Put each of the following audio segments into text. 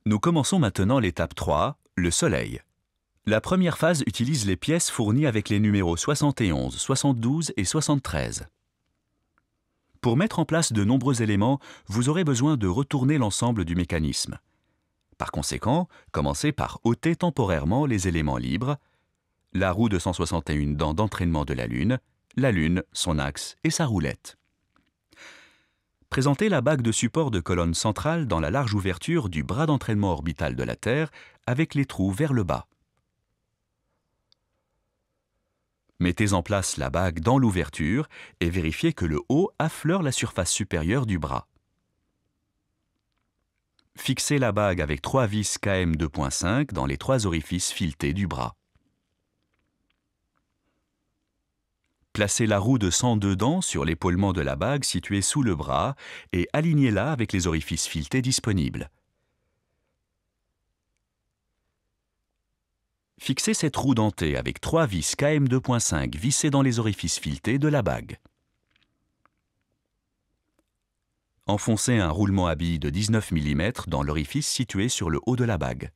Nous commençons maintenant l'étape 3, le soleil. La première phase utilise les pièces fournies avec les numéros 71, 72 et 73. Pour mettre en place de nombreux éléments, vous aurez besoin de retourner l'ensemble du mécanisme. Par conséquent, commencez par ôter temporairement les éléments libres, la roue de 161 dents d'entraînement de la Lune, son axe et sa roulette. Présentez la bague de support de colonne centrale dans la large ouverture du bras d'entraînement orbital de la Terre avec les trous vers le bas. Mettez en place la bague dans l'ouverture et vérifiez que le haut affleure la surface supérieure du bras. Fixez la bague avec 3 vis KM 2.5 dans les 3 orifices filetés du bras. Placez la roue de 102 dents sur l'épaulement de la bague située sous le bras et alignez-la avec les orifices filetés disponibles. Fixez cette roue dentée avec 3 vis KM 2.5 vissées dans les orifices filetés de la bague. Enfoncez un roulement à billes de 19 mm dans l'orifice situé sur le haut de la bague.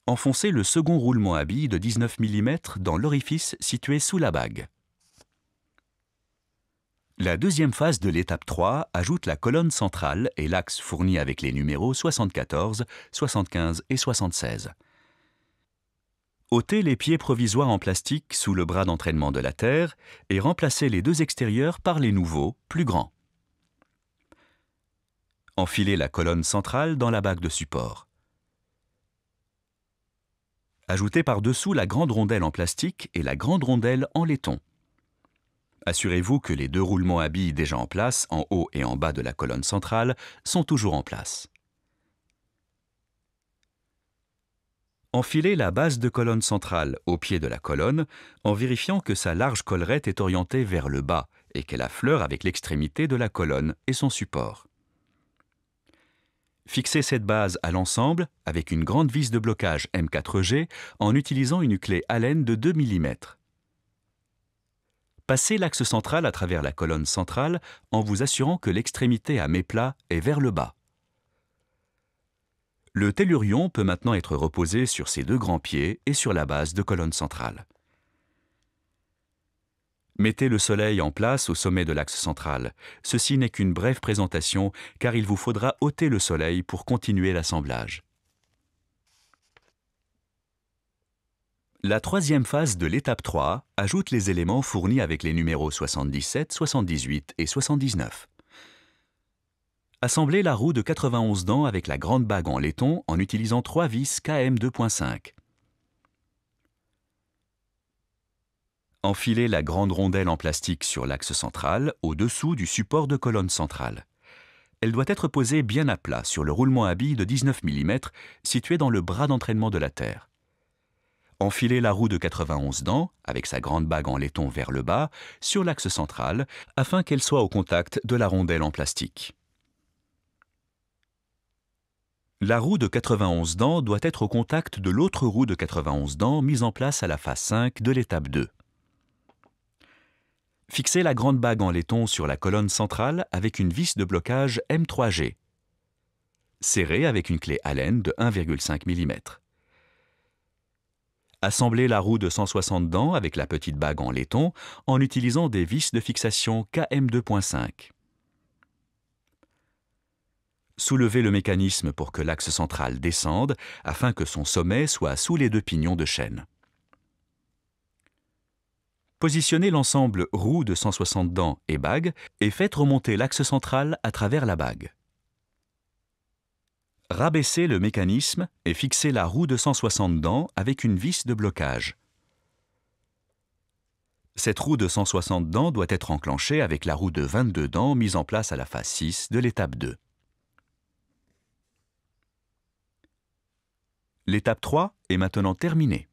Enfoncez le second roulement à billes de 19 mm dans l'orifice situé sous la bague. La deuxième phase de l'étape 3 ajoute la colonne centrale et l'axe fourni avec les numéros 74, 75 et 76. Ôtez les pieds provisoires en plastique sous le bras d'entraînement de la Terre et remplacez les deux extérieurs par les nouveaux, plus grands. Enfilez la colonne centrale dans la bague de support. Ajoutez par-dessous la grande rondelle en plastique et la grande rondelle en laiton. Assurez-vous que les deux roulements à billes déjà en place, en haut et en bas de la colonne centrale, sont toujours en place. Enfilez la base de colonne centrale au pied de la colonne en vérifiant que sa large collerette est orientée vers le bas et qu'elle affleure avec l'extrémité de la colonne et son support. Fixez cette base à l'ensemble avec une grande vis de blocage M4G en utilisant une clé Allen de 2 mm. Passez l'axe central à travers la colonne centrale en vous assurant que l'extrémité à méplat est vers le bas. Le tellurion peut maintenant être reposé sur ses deux grands pieds et sur la base de colonne centrale. Mettez le soleil en place au sommet de l'axe central. Ceci n'est qu'une brève présentation car il vous faudra ôter le soleil pour continuer l'assemblage. La troisième phase de l'étape 3 ajoute les éléments fournis avec les numéros 77, 78 et 79. Assemblez la roue de 91 dents avec la grande bague en laiton en utilisant 3 vis KM 2.5. Enfilez la grande rondelle en plastique sur l'axe central, au-dessous du support de colonne centrale. Elle doit être posée bien à plat sur le roulement à billes de 19 mm situé dans le bras d'entraînement de la Terre. Enfilez la roue de 91 dents, avec sa grande bague en laiton vers le bas, sur l'axe central, afin qu'elle soit au contact de la rondelle en plastique. La roue de 91 dents doit être au contact de l'autre roue de 91 dents mise en place à la phase 5 de l'étape 2. Fixez la grande bague en laiton sur la colonne centrale avec une vis de blocage M3G. Serrez avec une clé Allen de 1,5 mm. Assemblez la roue de 160 dents avec la petite bague en laiton en utilisant des vis de fixation KM 2.5. Soulevez le mécanisme pour que l'axe central descende afin que son sommet soit sous les deux pignons de chaîne. Positionnez l'ensemble roue de 160 dents et bague et faites remonter l'axe central à travers la bague. Rabaissez le mécanisme et fixez la roue de 160 dents avec une vis de blocage. Cette roue de 160 dents doit être enclenchée avec la roue de 22 dents mise en place à la phase 6 de l'étape 2. L'étape 3 est maintenant terminée.